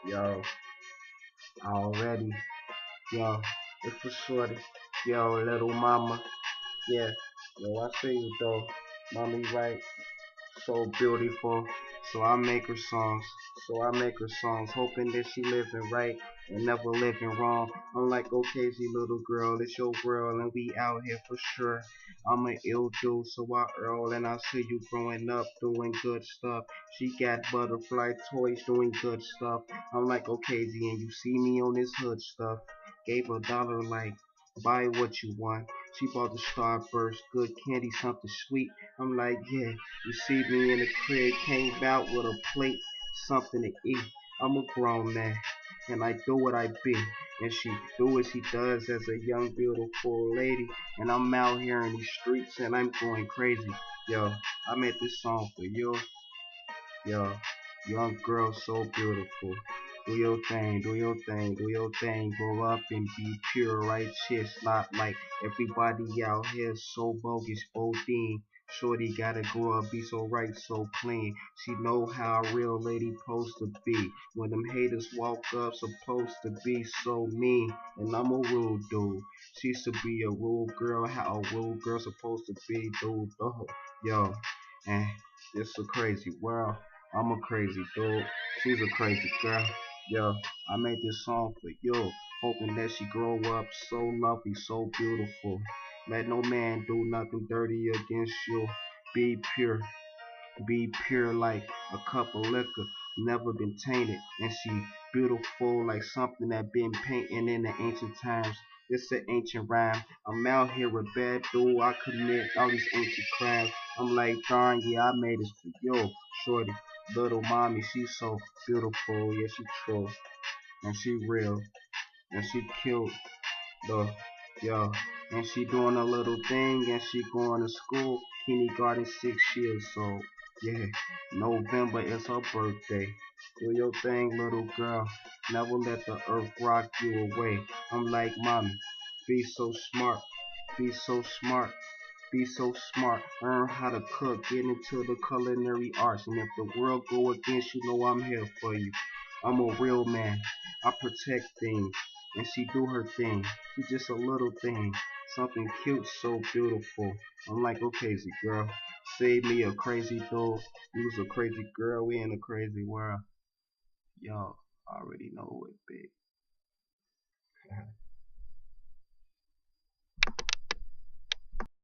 Yo, already. Yo, it's for shorty. Yo, little mama. Yeah. Yo, I see you though. Mommy right. So beautiful. So I make her songs. Hoping that she living right and never living wrong. I'm like, okay, little girl, it's your world, and we out here for sure. I'm an ill dude, so I earl, and I see you growing up doing good stuff. She got butterfly toys doing good stuff. I'm like, okay, and you see me on this hood stuff. Gave her $1 like, buy what you want. She bought the Starburst, good candy, something sweet. I'm like, yeah, you see me in the crib, came out with a plate, something to eat. I'm a grown man, and I do what I be. And she do what she does as a young, beautiful lady. And I'm out here in these streets, and I'm going crazy. Yo, I made this song for you. Yo, young girl, so beautiful. Do your thing, do your thing, do your thing. Grow up and be pure, righteous. Not like everybody out here so bogus, bodine. Shorty gotta grow up, be so right, so clean. She know how a real lady supposed to be. When them haters walk up, supposed to be so mean. And I'm a rude dude. She used to be a rude girl, how a rude girl supposed to be, dude. Oh, yo, and it's a crazy world. I'm a crazy dude. She's a crazy girl. Yo, I made this song for you, hoping that she grow up so lovely, so beautiful. Let no man do nothing dirty against you. Be pure. Be pure like a cup of liquor, never been tainted. And she beautiful like something that been painted in the ancient times. It's an ancient rhyme. I'm out here a bad dude. I commit all these ancient crimes. I'm like, darn, yeah, I made this for you, shorty. Little mommy, she's so beautiful. Yeah, she true. And she real. And she cute. Though, yo. And she doing a little thing. And she going to school. Kindergarten, 6 years old. Yeah, November is her birthday. Do your thing, little girl. Never let the earth rock you away. I'm like, mommy, be so smart. Be so smart. Be so smart. Learn how to cook. Get into the culinary arts. And if the world go against you, know I'm here for you. I'm a real man. I protect things. And she do her thing. She just a little thing. Something cute, so beautiful. I'm like, okay, Z girl. Save me a crazy dude. You was a crazy girl. We in a crazy world. Y'all already know it big.